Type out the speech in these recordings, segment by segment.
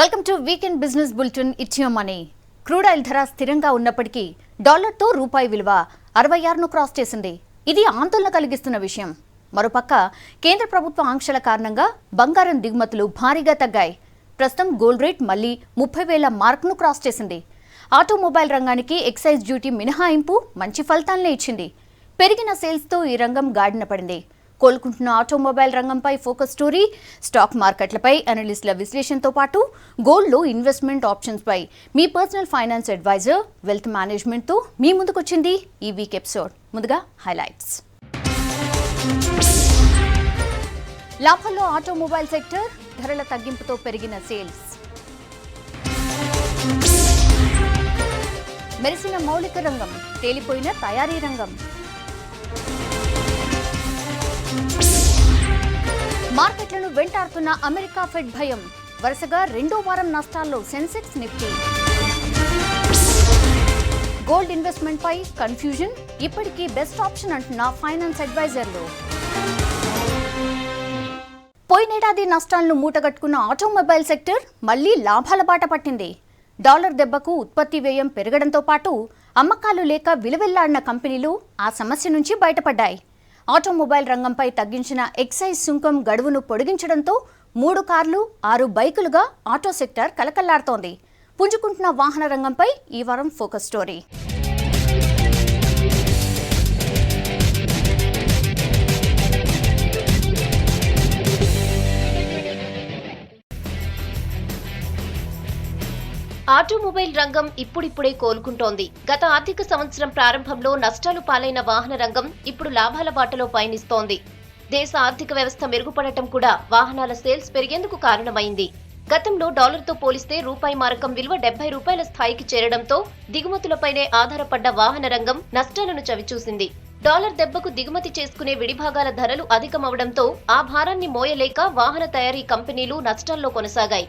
Welcome to weekend business bulletin. It's your money. Crude oil ధర స్థిరంగా ఉన్నప్పటికీ డాలర్తో రూపాయి విలువ 66ను క్రాస్ చేసింది. ఇది ఆందోళన కలిగిస్తున్న విషయం. మరోపక్క కేంద్ర ప్రభుత్వ ఆంక్షల కారణంగా బంగారం దిగుమతులు భారీగా తగ్గాయి. ప్రస్తుతం గోల్డ్ రేట్ మళ్లీ 30,000 మార్క్ను క్రాస్ చేసింది. ఆటోమొబైల్ రంగానికి ఎక్సైజ్ డ్యూటీ మినహాయింపు మంచి ఫలితాలనే ఇచ్చింది. పెరిగిన సేల్స్తో ఈ రంగం గాడిన పడింది. కోలుకుంటున్న ఆటోమొబైల్ రంగంపై ఫోకస్ స్టోరీ, స్టాక్ మార్కెట్లపై అనలిస్టుల విశ్లేషణతో పాటు గోల్డ్లో ఇన్వెస్ట్మెంట్ ఆప్షన్స్పై మీ పర్సనల్ ఫైనాన్స్ అడ్వైజర్ వెల్త్ మేనేజ్మెంట్తో మీ ముందుకొచ్చింది ఈ వీక్ ఎపిసోడ్. ముందుగా హైలైట్స్. లాభాల్లో ఆటోమొబైల్ సెక్టర్, ధరల తగ్గింపుతో పెరిగిన సేల్స్. మెరిసిన మౌలిక రంగం, తేలిపోయిన తయారీ రంగం. మార్కెట్లను వెంటాడుతున్న అమెరికా ఫెడ్ భయం, వరుసగా రెండో వారం నష్టాల్లో సెన్సెక్స్, నిఫ్టీ. గోల్డ్ ఇన్వెస్ట్మెంట్ పై కన్ఫ్యూజన్, ఇప్పటికీ బెస్ట్ ఆప్షన్ అంటున్న ఫైనాన్స్ అడ్వైజర్లు. పోయినేడాది నష్టాలను మూటగట్టుకున్న ఆటోమొబైల్ సెక్టర్ మళ్లీ లాభాల బాట పట్టింది. డాలర్ దెబ్బకు ఉత్పత్తి వ్యయం పెరగడంతో పాటు అమ్మకాలు లేక విలువెల్లాడిన కంపెనీలు ఆ సమస్య నుంచి బయటపడ్డాయి. ఆటోమొబైల్ రంగంపై తగ్గించిన ఎక్సైజ్ సుంకం గడువును పొడిగించడంతో 3 కార్లు 6 బైకులుగా ఆటో సెక్టర్ కలకల్లాడుతోంది. పుంజుకుంటున్న వాహన రంగంపై ఈ వారం ఫోకస్ స్టోరీ. ఆటోమొబైల్ రంగం ఇప్పుడిప్పుడే కోలుకుంటోంది. గత ఆర్థిక సంవత్సరం ప్రారంభంలో నష్టాలు పాలైన వాహన రంగం ఇప్పుడు లాభాల బాటలో పయనిస్తోంది. దేశ ఆర్థిక వ్యవస్థ మెరుగుపడటం కూడా వాహనాల సేల్స్ పెరిగేందుకు కారణమైంది. గతంలో డాలర్తో పోలిస్తే రూపాయి మారకం విలువ 70 రూపాయల స్థాయికి చేరడంతో దిగుమతులపైనే ఆధారపడ్డ వాహన రంగం నష్టాలను చవిచూసింది. డాలర్ దెబ్బకు దిగుమతి చేసుకునే విడిభాగాల ధరలు అధికమవడంతో ఆ భారాన్ని మోయలేక వాహన తయారీ కంపెనీలు నష్టాల్లో కొనసాగాయి.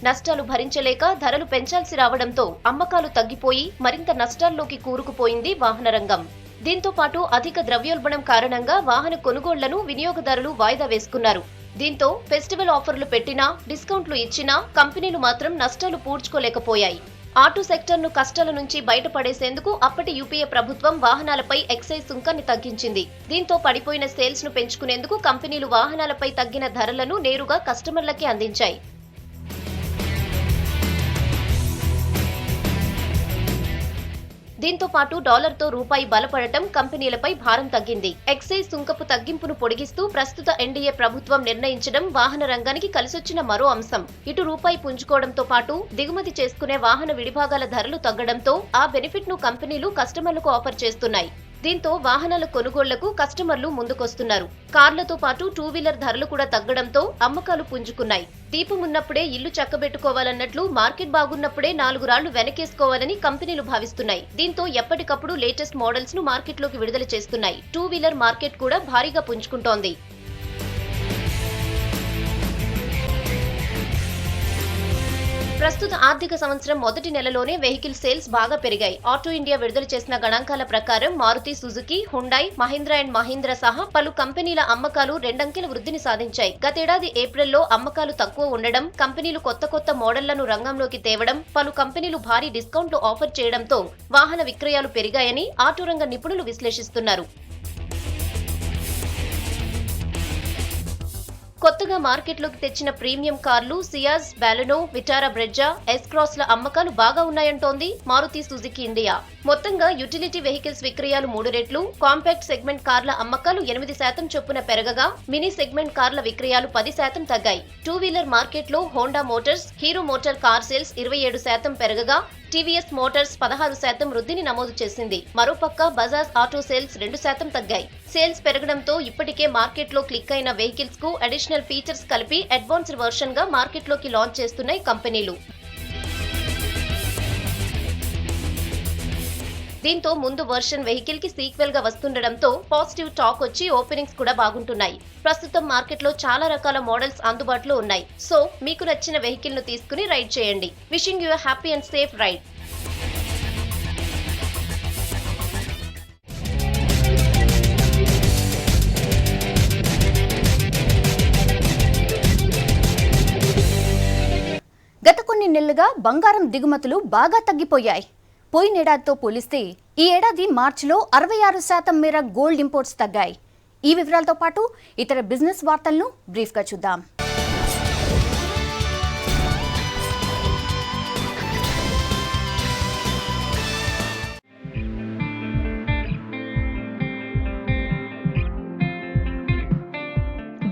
నష్టాలు భరించలేక ధరలు పెంచాల్సి రావడంతో అమ్మకాలు తగ్గిపోయి మరింత నష్టాల్లోకి కూరుకుపోయింది వాహన రంగం. దీంతో పాటు అధిక ద్రవ్యోల్బణం కారణంగా వాహన కొనుగోళ్లను వినియోగదారులు వాయిదా వేసుకున్నారు. దీంతో ఫెస్టివల్ ఆఫర్లు పెట్టినా, డిస్కౌంట్లు ఇచ్చినా కంపెనీలు మాత్రం నష్టాలు పూడ్చుకోలేకపోయాయి. ఆటో సెక్టర్ను కష్టాల నుంచి బయటపడేసేందుకు అప్పటి యూపీఏ ప్రభుత్వం వాహనాలపై ఎక్సైజ్ సుంకాన్ని తగ్గించింది. దీంతో పడిపోయిన సేల్స్ ను పెంచుకునేందుకు కంపెనీలు వాహనాలపై తగ్గిన ధరలను నేరుగా కస్టమర్లకే అందించాయి. దీంతో పాటు డాలర్తో రూపాయి బలపడటం కంపెనీలపై భారం తగ్గింది. ఎక్సైజ్ సుంకపు తగ్గింపును పొడిగిస్తూ ప్రస్తుత ఎన్డీఏ ప్రభుత్వం నిర్ణయించడం వాహన రంగానికి కలిసొచ్చిన మరో అంశం. ఇటు రూపాయి పుంజుకోవడంతో పాటు దిగుమతి చేసుకునే వాహన విడిభాగాల ధరలు తగ్గడంతో ఆ బెనిఫిట్ ను కంపెనీలు కస్టమర్లకు ఆఫర్ చేస్తున్నాయి. దీంతో వాహనాల కొనుగోళ్లకు కస్టమర్లు ముందుకొస్తున్నారు. కార్లతో పాటు 2 వీలర్ ధరలు కూడా తగ్గడంతో అమ్మకాలు పుంజుకున్నాయి. దీపం ఉన్నప్పుడే ఇల్లు చక్కబెట్టుకోవాలన్నట్లు మార్కెట్ బాగున్నప్పుడే 4 రాళ్లు వెనకేసుకోవాలని కంపెనీలు భావిస్తున్నాయి. దీంతో ఎప్పటికప్పుడు లేటెస్ట్ మోడల్స్ ను మార్కెట్లోకి విడుదల చేస్తున్నాయి. 2 వీలర్ మార్కెట్ కూడా భారీగా పుంజుకుంటోంది. ప్రస్తుత ఆర్థిక సంవత్సరం మొదటి నెలలోనే వెహికల్ సేల్స్ బాగా పెరిగాయి. ఆటో ఇండియా విడుదల చేసిన గణాంకాల ప్రకారం Maruti Suzuki, Hyundai, Mahindra and Mahindra సహా పలు కంపెనీల అమ్మకాలు 2 అంకెల వృద్ధిని సాధించాయి. గతేడాది ఏప్రిల్లో అమ్మకాలు తక్కువ ఉండడం, కంపెనీలు కొత్త మోడళ్లను రంగంలోకి తేవడం, పలు కంపెనీలు భారీ డిస్కౌంట్లు ఆఫర్ చేయడంతో వాహన విక్రయాలు పెరిగాయని ఆటో రంగ నిపుణులు విశ్లేషిస్తున్నారు. కొత్తగా మార్కెట్లోకి తెచ్చిన ప్రీమియం కార్లు Ciaz, Baleno, Vitara Brezza, S క్రాస్ల అమ్మకాలు బాగా ఉన్నాయంటోంది మారుతి సుజుకి ఇండియా. మొత్తంగా యూటిలిటీ వెహికల్స్ విక్రయాలు 3 రెట్లు, కాంపాక్ట్ సెగ్మెంట్ కార్ల అమ్మకాలు 8% చొప్పున పెరగగా మినీ సెగ్మెంట్ కార్ల విక్రయాలు 10% తగ్గాయి. 2 వీలర్ మార్కెట్లో Honda Motors, Hero Motor car sales 27% పెరగగా టీవీఎస్ మోటార్స్ 16% వృద్ధిని నమోదు చేసింది. మరోపక్క బజాజ్ ఆటో సేల్స్ 2% తగ్గాయి. సేల్స్ పెరగడంతో ఇప్పటికే మార్కెట్లో క్లిక్ అయిన వెహికల్స్ కు అడిషనల్ ఫీచర్స్ కలిపి అడ్వాన్స్డ్ వర్షన్ గా మార్కెట్లోకి లాంచ్ చేస్తున్నాయి కంపెనీలు. దీంతో ముందు వర్షన్ వెహికల్ కి సీక్వెల్ గా వస్తుండడంతో పాజిటివ్ టాక్ వచ్చి ఓపెనింగ్స్ కూడా బాగుంటున్నాయి. ప్రస్తుతం మార్కెట్ లో చాలా రకాల మోడల్స్ అందుబాటులో ఉన్నాయి. సో మీకు నచ్చిన వెహికల్ ను తీసుకుని రైడ్ చేయండి. Wishing you happy and safe ride. నెలలుగా బంగారం దిగుమతులు బాగా తగ్గిపోయాయి. పోయినేడాదితో పోలిస్తే ఈ ఏడాది మార్చిలో 66% మేర గోల్డ్ ఇంపోర్ట్స్ తగ్గాయి. ఈ వివరాలతో పాటు ఇతర బిజినెస్ వార్తలను బ్రీఫ్గా చూద్దాం.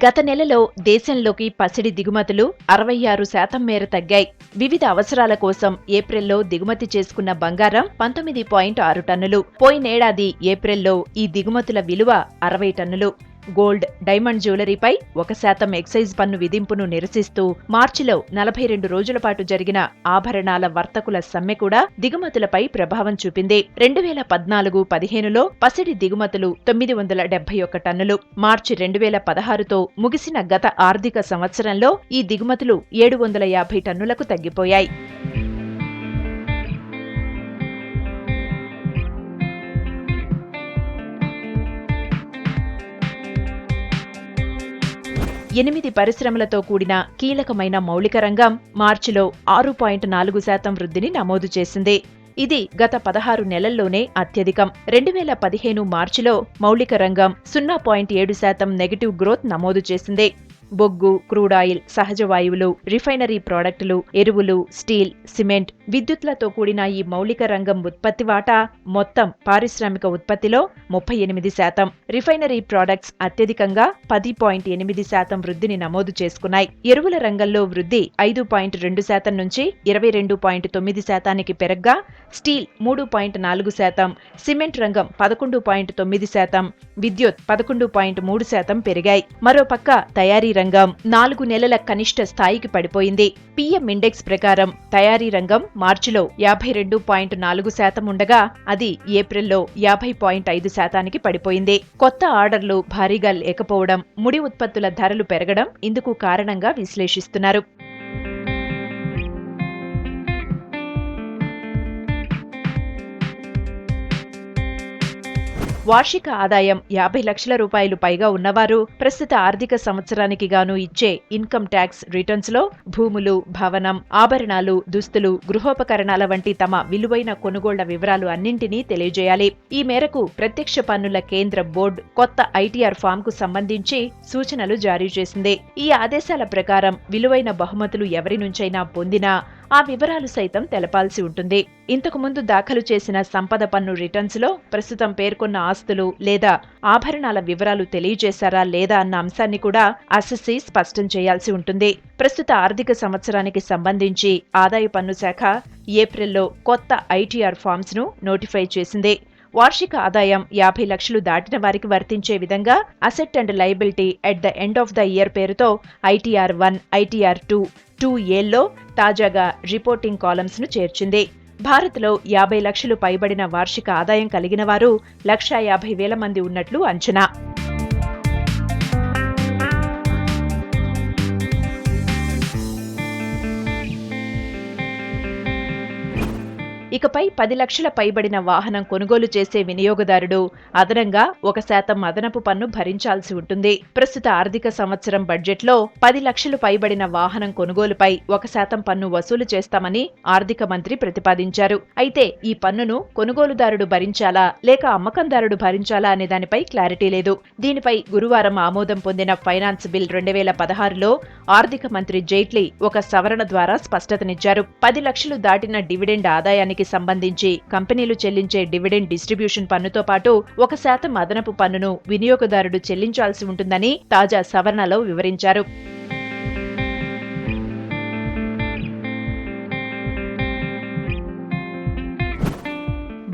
గత నెలలో దేశంలోకి పసిడి దిగుమతులు 66% మేర తగ్గాయి. వివిధ అవసరాల కోసం ఏప్రిల్లో దిగుమతి చేసుకున్న బంగారం 19.6 టన్నులు. పోయినేడాది ఏప్రిల్లో ఈ దిగుమతుల విలువ 60 టన్నులు. గోల్డ్, డైమండ్ జ్యువెలరీపై 1% ఎక్సైజ్ పన్ను విధింపును నిరసిస్తూ మార్చిలో 42 రోజుల పాటు జరిగిన ఆభరణాల వర్తకుల సమ్మె కూడా దిగుమతులపై ప్రభావం చూపింది. 2014-15లో పసిడి దిగుమతులు 971 టన్నులు. మార్చి 2016తో ముగిసిన గత ఆర్థిక సంవత్సరంలో ఈ దిగుమతులు 750 టన్నులకు తగ్గిపోయాయి. ఎనిమిది పరిశ్రమలతో కూడిన కీలకమైన మౌలిక రంగం మార్చిలో 6.4% వృద్ధిని నమోదు చేసింది. ఇది గత 16 నెలల్లోనే అత్యధికం. 2015 మార్చిలో మౌలిక రంగం 0.7% నెగటివ్ గ్రోత్ నమోదు చేసింది. బొగ్గు, క్రూడ్ ఆయిల్, సహజ వాయువులు, రిఫైనరీ ప్రాడక్టులు, ఎరువులు, స్టీల్, సిమెంట్, విద్యుత్లతో కూడిన ఈ మౌలిక రంగం ఉత్పత్తి వాటా మొత్తం పారిశ్రామిక ఉత్పత్తిలో 38%. రిఫైనరీ ప్రాడక్ట్స్ అత్యధికంగా 10.8% వృద్ధిని నమోదు చేసుకున్నాయి. ఎరువుల రంగంలో వృద్ధి 5.2% నుంచి 22.9%కి పెరగ్గా స్టీల్ 3.4%, సిమెంట్ రంగం 11.9%, విద్యుత్ 11.3% పెరిగాయి. మరోపక్క తయారీ రంగం 4 నెలల కనిష్ట స్థాయికి పడిపోయింది. పిఎం ఇండెక్స్ ప్రకారం తయారీ రంగం మార్చిలో 52.4% ఉండగా అది ఏప్రిల్లో 50.5%కి పడిపోయింది. కొత్త ఆర్డర్లు భారీగా లేకపోవడం, ముడి ఉత్పత్తుల ధరలు పెరగడం ఇందుకు కారణంగా విశ్లేషిస్తున్నారు. వార్షిక ఆదాయం 50 లక్షల రూపాయలు పైగా ఉన్నవారు ప్రస్తుత ఆర్థిక సంవత్సరానికి గాను ఇచ్చే ఇన్కమ్ ట్యాక్స్ రిటర్న్స్ లో భూములు, భవనం, ఆభరణాలు, దుస్తులు, గృహోపకరణాల వంటి తమ విలువైన కొనుగోళ్ల వివరాలు అన్నింటినీ తెలియజేయాలి. ఈ మేరకు ప్రత్యక్ష పన్నుల కేంద్ర బోర్డు కొత్త ఐటీఆర్ ఫామ్ కు సంబంధించి సూచనలు జారీ చేసింది. ఈ ఆదేశాల ప్రకారం విలువైన బహుమతులు ఎవరి నుంచైనా పొందినా ఆ వివరాలు సైతం తెలపాల్సి ఉంటుంది. ఇంతకుముందు దాఖలు చేసిన సంపద పన్ను రిటర్న్స్ లో ప్రస్తుతం పేర్కొన్న ఆస్తులు లేదా ఆభరణాల వివరాలు తెలియజేశారా లేదా అన్న అంశాన్ని కూడా అసెస్సీ స్పష్టం చేయాల్సి ఉంటుంది. ప్రస్తుత ఆర్థిక సంవత్సరానికి సంబంధించి ఆదాయ పన్ను శాఖ ఏప్రిల్లో కొత్త ఐటీఆర్ ఫామ్స్ ను నోటిఫై చేసింది. వార్షిక ఆదాయం 50 లక్షలు దాటిన వారికి వర్తించే విధంగా asset and liability at the end of the year పేరుతో ఐటీఆర్ 1, ఐటీఆర్ 2ఏల్లో తాజాగా రిపోర్టింగ్ కాలమ్స్ ను చేర్చింది. భారత్లో 50 లక్షలు పైబడిన వార్షిక ఆదాయం కలిగిన వారు 1,50,000 మంది ఉన్నట్లు అంచనా. ఇకపై 10 లక్షల పైబడిన వాహనం కొనుగోలు చేసే వినియోగదారుడు అదనంగా 1% అదనపు పన్ను భరించాల్సి ఉంటుంది. ప్రస్తుత ఆర్థిక సంవత్సరం బడ్జెట్లో 10 లక్షలు పైబడిన వాహనం కొనుగోలుపై 1% పన్ను వసూలు చేస్తామని ఆర్థిక మంత్రి ప్రతిపాదించారు. అయితే ఈ పన్నును కొనుగోలుదారుడు భరించాలా లేక అమ్మకందారుడు భరించాలా అనే దానిపై క్లారిటీ లేదు. దీనిపై గురువారం ఆమోదం పొందిన ఫైనాన్స్ బిల్ 2016లో ఆర్థిక మంత్రి జైట్లీ ఒక సవరణ ద్వారా స్పష్టతనిచ్చారు. 10 లక్షలు దాటిన డివిడెండ్ ఆదాయానికి సంబంధించి కంపెనీలు చెల్లించే డివిడెండ్ డిస్ట్రిబ్యూషన్ పన్నుతో పాటు 1% అదనపు పన్నును వినియోగదారుడు చెల్లించాల్సి ఉంటుందని తాజా సవరణలో వివరించారు.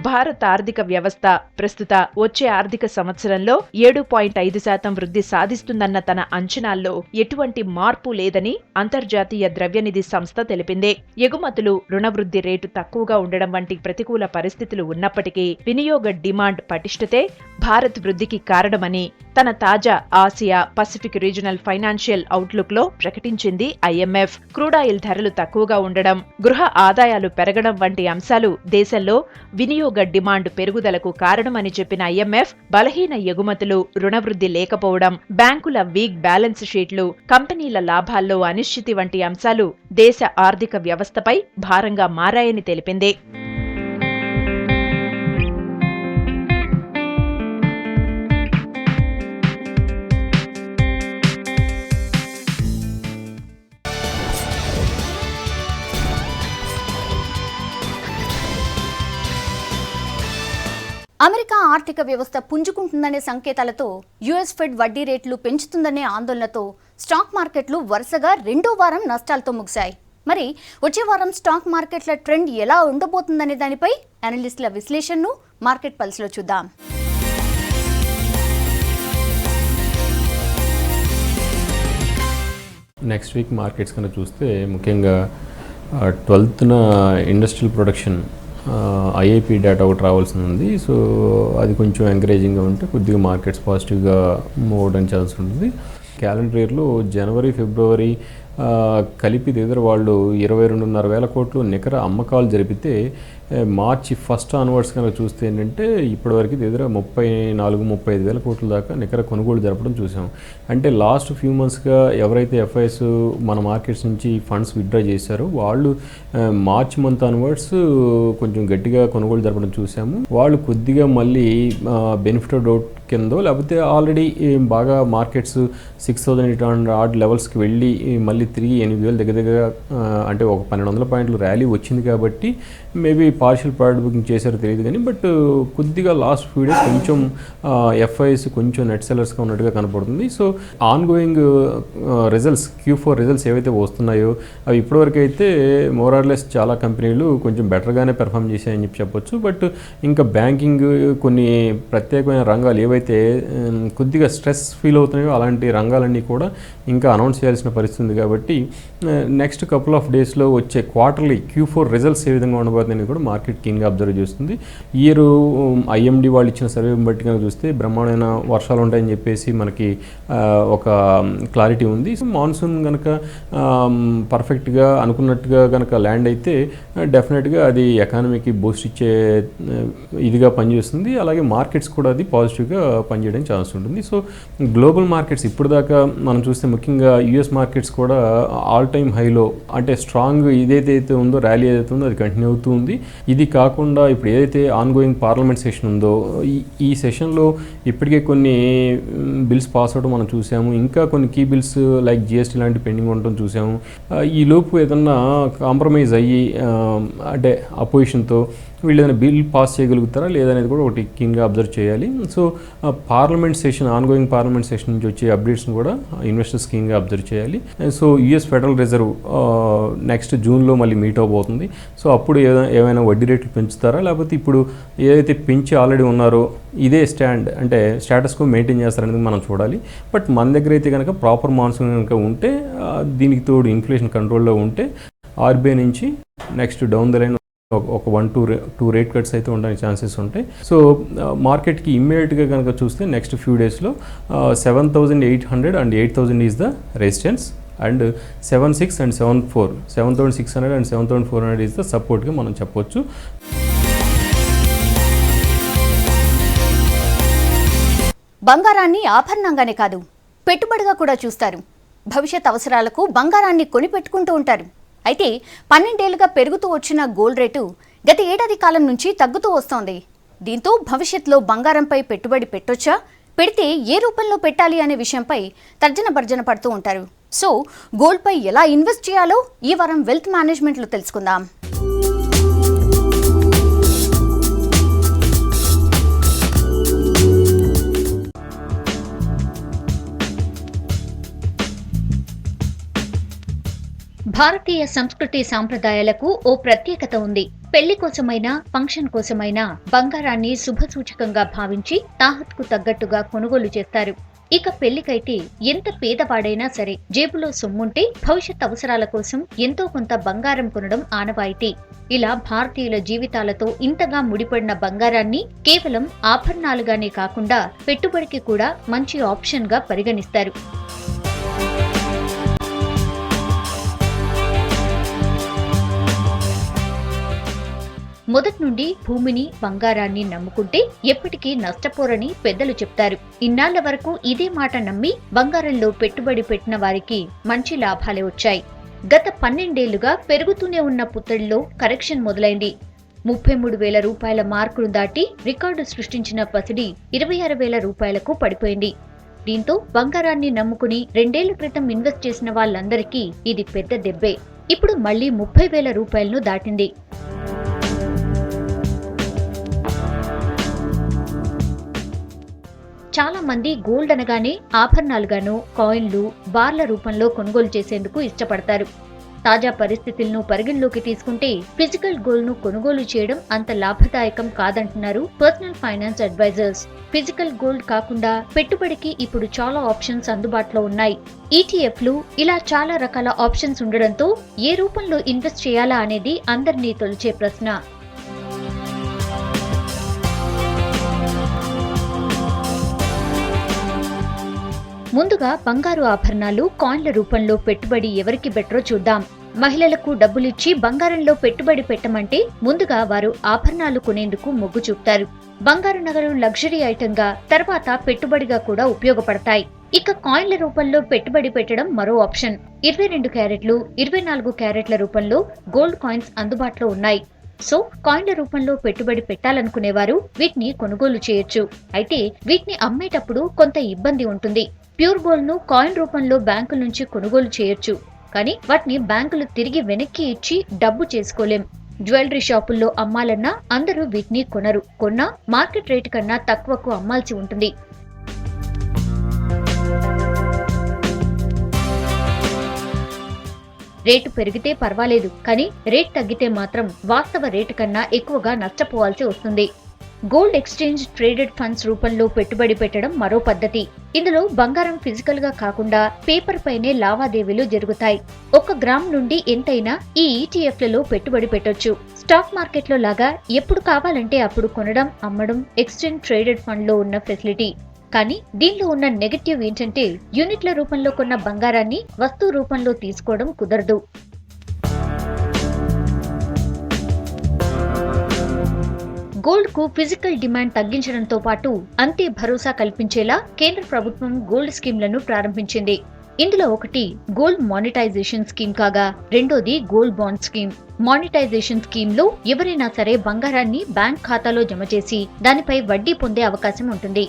భారత ఆర్థిక వ్యవస్థ ప్రస్తుత వచ్చే ఆర్థిక సంవత్సరంలో 7.5% వృద్ధి సాధిస్తుందన్న తన అంచనాల్లో ఎటువంటి మార్పు లేదని అంతర్జాతీయ ద్రవ్యనిధి సంస్థ తెలిపింది. ఎగుమతులు, రుణ వృద్ధి రేటు తక్కువగా ఉండడం వంటి ప్రతికూల పరిస్థితులు ఉన్నప్పటికీ వినియోగ డిమాండ్ పటిష్టతే భారత్ వృద్ధికి కారణమని తన తాజా ఆసియా పసిఫిక్ రీజనల్ ఫైనాన్షియల్ అవుట్లుక్లో ప్రకటించింది IMF. క్రూడాయిల్ ధరలు తక్కువగా ఉండడం, గృహ ఆదాయాలు పెరగడం వంటి అంశాలు దేశంలో వినియోగ డిమాండ్ పెరుగుదలకు కారణమని చెప్పిన IMF, బలహీన ఎగుమతులు, రుణవృద్ధి లేకపోవడం, బ్యాంకుల వీక్ బ్యాలెన్స్ షీట్లు, కంపెనీల లాభాల్లో అనిశ్చితి వంటి అంశాలు దేశ ఆర్థిక వ్యవస్థపై భారంగా మారాయని తెలిపింది. అమెరికా ఆర్థిక వ్యవస్థ పుంజుకుంటుందనే సంకేతాలతో యుఎస్ ఫెడ్ వడ్డీ రేట్లు పెంచుతుందనే ఆందోళనతో స్టాక్ మార్కెట్లు వరుసగా రెండో వారం నష్టాలతో ముగిశాయి. మరి వచ్చే వారం స్టాక్ మార్కెట్ల ట్రెండ్ ఎలా ఉండబోతుందనే దానిపై అనలిస్టుల విశ్లేషణను మార్కెట్ పల్స్లో చూద్దాం. నెక్స్ట్ వీక్ మార్కెట్స్ కనుక చూస్తే ముఖ్యంగా 12th industrial production IIP data ఒకటి రావాల్సి ఉంది. సో అది కొంచెం ఎంకరేజింగ్గా ఉంటే కొద్దిగా మార్కెట్స్ పాజిటివ్గా మూవ్ అవడానికి ఛాన్స్ ఉంటుంది. క్యాలెండర్ ఇయర్లో జనవరి, ఫిబ్రవరి కలిపి దగ్గర వాళ్ళు 22,500 కోట్లు నికర అమ్మకాలు జరిపితే మార్చి 1 ఆన్వర్డ్స్ కనుక చూస్తే ఏంటంటే ఇప్పటివరకు దగ్గర 34-35 కోట్ల దాకా నికర కొనుగోలు జరపడం చూసాం. అంటే లాస్ట్ ఫ్యూ మంత్స్గా ఎవరైతే FIs మన మార్కెట్స్ నుంచి ఫండ్స్ విత్డ్రా చేశారో వాళ్ళు మార్చ్ మంత్ ఆన్వర్డ్స్ కొంచెం గట్టిగా కొనుగోలు జరపడం చూసాము. వాళ్ళు కొద్దిగా మళ్ళీ బెనిఫిట్ ఆఫ్ డౌట్ కిందో లేకపోతే ఆల్రెడీ బాగా మార్కెట్స్ 6,800 ఆడ్ లెవెల్స్కి వెళ్ళి మళ్ళీ తిరిగి 8,000 దగ్గర అంటే ఒక 1,200 పాయింట్లు ర్యాలీ వచ్చింది కాబట్టి మేబీ పార్షియల్ ప్రాడక్ట్ బుకింగ్ చేశారో తెలియదు కానీ బట్ కొద్దిగా లాస్ట్ ఫ్యూ డేస్ కొంచెం FIs కొంచెం నెట్ సెల్లర్స్గా ఉన్నట్టుగా కనపడుతుంది. So on going results Q4 results ఏవైతే వస్తున్నాయో అవి ఇప్పటివరకు అయితే మోరార్లెస్ చాలా కంపెనీలు కొంచెం బెటర్గానే పెర్ఫామ్ చేశాయని చెప్పొచ్చు. బట్ ఇంకా బ్యాంకింగ్ కొన్ని ప్రత్యేకమైన రంగాలు ఏవైతే కొద్దిగా స్ట్రెస్ ఫీల్ అవుతున్నాయో అలాంటి రంగాలన్నీ కూడా ఇంకా అనౌన్స్ చేయాల్సిన పరిస్థితి ఉంది. కాబట్టి నెక్స్ట్ కపుల్ ఆఫ్ డేస్లో వచ్చే క్వార్టర్లీ Q4 రిజల్ట్స్ ఏ విధంగా ఉండబోతుందని కూడా మార్కెట్ కీన్గా అబ్జర్వ్ చేస్తుంది. ఇయర్ IMD వాళ్ళు ఇచ్చిన సర్వే బట్టి కనుక చూస్తే బ్రహ్మాండమైన వర్షాలు ఉంటాయని చెప్పేసి మనకి ఒక క్లారిటీ ఉంది. సో మాన్సూన్ కనుక పర్ఫెక్ట్గా అనుకున్నట్టుగా కనుక ల్యాండ్ అయితే డెఫినెట్గా అది ఎకానమీకి బూస్ట్ ఇచ్చే ఇదిగా పనిచేస్తుంది. అలాగే మార్కెట్స్ కూడా అది పాజిటివ్గా పనిచేయడానికి ఛాన్స్ ఉంటుంది. సో గ్లోబల్ మార్కెట్స్ ఇప్పుడు దాకా మనం చూస్తే ముఖ్యంగా US మార్కెట్స్ కూడా ఆల్ టైమ్ హైలో అంటే స్ట్రాంగ్ ఇదైతే ఉందో ర్యాలీ ఏదైతే ఉందో అది కంటిన్యూ అవుతూ ఉంది. ఇది కాకుండా ఇప్పుడు ఏదైతే ఆన్ గోయింగ్ పార్లమెంట్ సెషన్ ఉందో ఈ సెషన్లో ఇప్పటికే కొన్ని బిల్స్ పాస్ అవడం మనం చూసాము. ఇంకా కొన్ని కీ బిల్స్ లైక్ GST లాంటి పెండింగ్ ఉండటం చూసాము. ఈ లోపు ఏదన్నా కాంప్రమైజ్ అయ్యి అంటే అపోజిషన్తో వీళ్ళు ఏదైనా బిల్ పాస్ చేయగలుగుతారా లేదనేది కూడా ఒకటి కీన్గా అబ్జర్వ్ చేయాలి. So parliament session on going parliament session నుంచి వచ్చే అప్డేట్స్ని కూడా ఇన్వెస్టర్స్ కీన్గా అబ్జర్వ్ చేయాలి. So US federal reserve next జూన్లో మళ్ళీ మీట్ అవబోతుంది. సో అప్పుడు ఏమైనా వడ్డీ రేట్లు పెంచుతారా లేకపోతే ఇప్పుడు ఏదైతే పెంచి ఆల్రెడీ ఉన్నారో ఇదే అంటే స్టేటస్కో మెయింటైన్ చేస్తారనేది మనం చూడాలి. బట్ మన దగ్గర అయితే కనుక ప్రాపర్ మాన్సూన్ కనుక ఉంటే దీనికి తోడు ఇన్ఫ్లేషన్ కంట్రోల్లో ఉంటే RBI నుంచి నెక్స్ట్ డౌన్ ద లైన్ ఒక 1-2 రేట్ కట్స్ అయితే ఉండడానికి ఛాన్సెస్ ఉంటాయి. సో మార్కెట్కి ఇమ్మీడియట్గా కనుక చూస్తే నెక్స్ట్ ఫ్యూ డేస్లో 7,800 and 8,000 is the resistance and 7,600 and 7,600 and 7,400 is the సపోర్ట్గా మనం చెప్పొచ్చు. బంగారాన్ని ఆభరణంగానే కాదు పెట్టుబడిగా కూడా చూస్తారు. భవిష్యత్ అవసరాలకు బంగారాన్ని కొనిపెట్టుకుంటూ ఉంటారు. అయితే 12 ఏళ్లుగా పెరుగుతూ వచ్చిన గోల్డ్ రేటు గత ఏడాది కాలం నుంచి తగ్గుతూ వస్తోంది. దీంతో భవిష్యత్తులో బంగారంపై పెట్టుబడి పెట్టొచ్చా, పెడితే ఏ రూపంలో పెట్టాలి అనే విషయంపై తర్జన భర్జన పడుతూ ఉంటారు. సో గోల్డ్పై ఎలా ఇన్వెస్ట్ చేయాలో ఈ వారం వెల్త్ మేనేజ్మెంట్లో తెలుసుకుందాం. భారతీయ సంస్కృతి సాంప్రదాయాలకు ఓ ప్రత్యేకత ఉంది. పెళ్లి కోసమైనా ఫంక్షన్ కోసమైనా బంగారాన్ని శుభసూచకంగా భావించి తాహత్కు తగ్గట్టుగా కొనుగోలు చేస్తారు. ఇక పెళ్లికైతే ఎంత పేదవాడైనా సరే జేబులో సొమ్ముంటే భవిష్యత్ అవసరాల కోసం ఎంతో కొంత బంగారం కొనడం ఆనవాయితీ. ఇలా భారతీయుల జీవితాలతో ఇంతగా ముడిపడిన బంగారాన్ని కేవలం ఆభరణాలుగానే కాకుండా పెట్టుబడికి కూడా మంచి ఆప్షన్ గా పరిగణిస్తారు. మొదటి నుండి భూమిని, బంగారాన్ని నమ్ముకుంటే ఎప్పటికీ నష్టపోరని పెద్దలు చెప్తారు. ఇన్నాళ్ల వరకు ఇదే మాట నమ్మి బంగారంలో పెట్టుబడి పెట్టిన వారికి మంచి లాభాలే వచ్చాయి. గత 12 ఏళ్లుగా పెరుగుతూనే ఉన్న పుత్తడిలో కరెక్షన్ మొదలైంది. 33,000 రూపాయల మార్కును దాటి రికార్డు సృష్టించిన పసిడి 26,000 రూపాయలకు పడిపోయింది. దీంతో బంగారాన్ని నమ్ముకుని 2 ఏళ్ల క్రితం ఇన్వెస్ట్ చేసిన వాళ్ళందరికీ ఇది పెద్ద దెబ్బే. ఇప్పుడు మళ్లీ 30,000 రూపాయలను దాటింది. చాలా మంది గోల్డ్ అనగానే ఆభరణాలుగాను, కాయిన్లు, బార్ల రూపంలో కొనుగోలు చేసేందుకు ఇష్టపడతారు. తాజా పరిస్థితులను పరిగణలోకి తీసుకుంటే ఫిజికల్ గోల్డ్ ను కొనుగోలు చేయడం అంత లాభదాయకం కాదంటున్నారు personal finance advisors. Physical gold కాకుండా పెట్టుబడికి ఇప్పుడు చాలా ఆప్షన్స్ అందుబాటులో ఉన్నాయి. ఈటీఎఫ్లు, ఇలా చాలా రకాల ఆప్షన్స్ ఉండడంతో ఏ రూపంలో ఇన్వెస్ట్ చేయాలా అనేది అందరినీ తొలిచే ప్రశ్న. ముందుగా బంగారు ఆభరణాలు, కాయిన్ల రూపంలో పెట్టుబడి ఎవరికి బెటరో చూద్దాం. మహిళలకు డబ్బులిచ్చి బంగారంలో పెట్టుబడి పెట్టమంటే ముందుగా వారు ఆభరణాలు కొనేందుకు మొగ్గు చూపుతారు. బంగారు నగలు లగ్జరీ ఐటంగా, తర్వాత పెట్టుబడిగా కూడా ఉపయోగపడతాయి. ఇక కాయిన్ల రూపంలో పెట్టుబడి పెట్టడం మరో ఆప్షన్. 22 క్యారెట్లు, 24 క్యారెట్ల రూపంలో గోల్డ్ కాయిన్స్ అందుబాటులో ఉన్నాయి. సో కాయిన్ల రూపంలో పెట్టుబడి పెట్టాలనుకునేవారు వీటిని కొనుగోలు చేయొచ్చు. అయితే వీటిని అమ్మేటప్పుడు కొంత ఇబ్బంది ఉంటుంది. ప్యూర్ గోల్డ్ ను కాయిన్ రూపంలో బ్యాంకుల నుంచి కొనుగోలు చేయొచ్చు, కానీ వాటిని బ్యాంకులు తిరిగి వెనక్కి ఇచ్చి డబ్బు చేసుకోలేం. జ్యువెలరీ షాపుల్లో అమ్మాలన్నా అందరూ వీటిని కొనరు. కొన్నా మార్కెట్ రేటు కన్నా తక్కువకు అమ్మాల్సి ఉంటుంది. రేటు పెరిగితే పర్వాలేదు, కానీ రేట్ తగ్గితే మాత్రం వాస్తవ రేటు కన్నా ఎక్కువగా నష్టపోవాల్సి వస్తుంది. గోల్డ్ ఎక్స్చేంజ్ ట్రేడెడ్ ఫండ్స్ రూపంలో పెట్టుబడి పెట్టడం మరో పద్ధతి. ఇందులో బంగారం ఫిజికల్ గా కాకుండా పేపర్ పైనే లావాదేవీలు జరుగుతాయి. 1 గ్రామ్ నుండి ఎంతైనా ఈ ఈటీఎఫ్లలో పెట్టుబడి పెట్టొచ్చు. స్టాక్ మార్కెట్లో లాగా ఎప్పుడు కావాలంటే అప్పుడు కొనడం, అమ్మడం ఎక్స్చేంజ్ ట్రేడెడ్ ఫండ్ లో ఉన్న ఫెసిలిటీ. కానీ దీనిలో ఉన్న నెగటివ్ ఏంటంటే యూనిట్ల రూపంలో కొన్న బంగారాన్ని వస్తువు రూపంలో తీసుకోవడం కుదరదు. గోల్డ్ కు ఫిజికల్ డిమాండ్ తగ్గించడంతో పాటు అంతే భరోసా కల్పించేలా కేంద్ర ప్రభుత్వం గోల్డ్ స్కీమ్లను ప్రారంభించింది. ఇందులో ఒకటి గోల్డ్ మానిటైజేషన్ స్కీమ్ కాగా, రెండోది gold bond scheme. Monetisation scheme లో ఎవరైనా సరే బంగారాన్ని బ్యాంక్ ఖాతాలో జమ చేసి దానిపై వడ్డీ పొందే అవకాశం ఉంటుంది.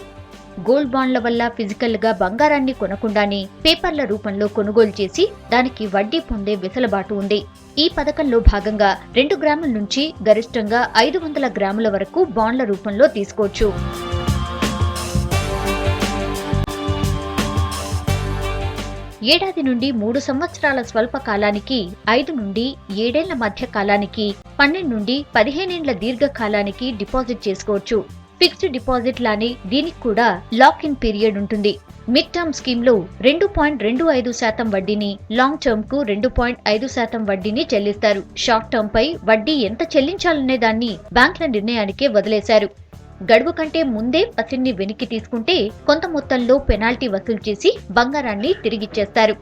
గోల్డ్ బాండ్ల వల్ల ఫిజికల్ గా బంగారాన్ని కొనకుండానే పేపర్ల రూపంలో కొనుగోలు చేసి దానికి వడ్డీ పొందే వెసులుబాటు ఉంది. ఈ పథకంలో భాగంగా 2 గ్రాముల నుంచి గరిష్టంగా 500 గ్రాముల వరకు బాండ్ల రూపంలో తీసుకోవచ్చు. ఏడాది నుండి 3 సంవత్సరాల స్వల్ప కాలానికి, 5 నుండి 7 ఏళ్ల మధ్య కాలానికి, 12 నుండి 15 ఏళ్ల దీర్ఘ కాలానికి డిపాజిట్ చేసుకోవచ్చు. ఫిక్స్డ్ డిపాజిట్ లానే దీనికి కూడా లాక్ ఇన్ పీరియడ్ ఉంటుంది. మిడ్ టర్మ్ స్కీమ్ లో 2.25% వడ్డీని, లాంగ్ టర్మ్ కు 2.5% వడ్డీని చెల్లిస్తారు. షార్ట్ టర్మ్ పై వడ్డీ ఎంత చెల్లించాలనే దాన్ని బ్యాంకుల నిర్ణయానికే వదిలేశారు. గడువు కంటే ముందే పసిడిని వెనక్కి తీసుకుంటే కొంత మొత్తంలో పెనాల్టీ వసూలు చేసి బంగారాన్ని తిరిగిచ్చేస్తారు.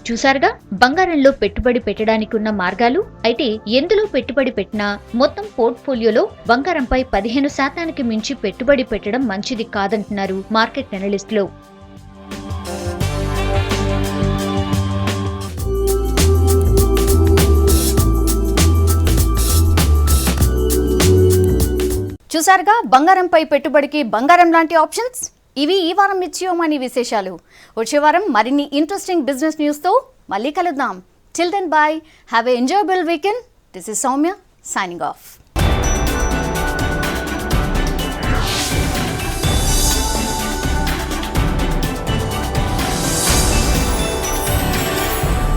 చూసారుగా బంగారంలో పెట్టుబడి పెట్టడానికి ఉన్న మార్గాలు. అయితే ఎందులో పెట్టుబడి పెట్టినా మొత్తం పోర్ట్ఫోలియోలో బంగారంపై 15% మించి పెట్టుబడి పెట్టడం మంచిది కాదంటున్నారు మార్కెట్ అనలిస్టులు. చూసారుగా బంగారంపై పెట్టుబడికి బంగారం లాంటి ఆప్షన్స్. ఇవి ఈ వారం మిర్చియోమని విశేషాలు. వచ్చే వారం మరిన్ని ఇంట్రెస్టింగ్ బిజినెస్ న్యూస్తో మళ్ళీ కలుద్దాం. Till then bye. Have a enjoyable weekend. This is Soumya signing of.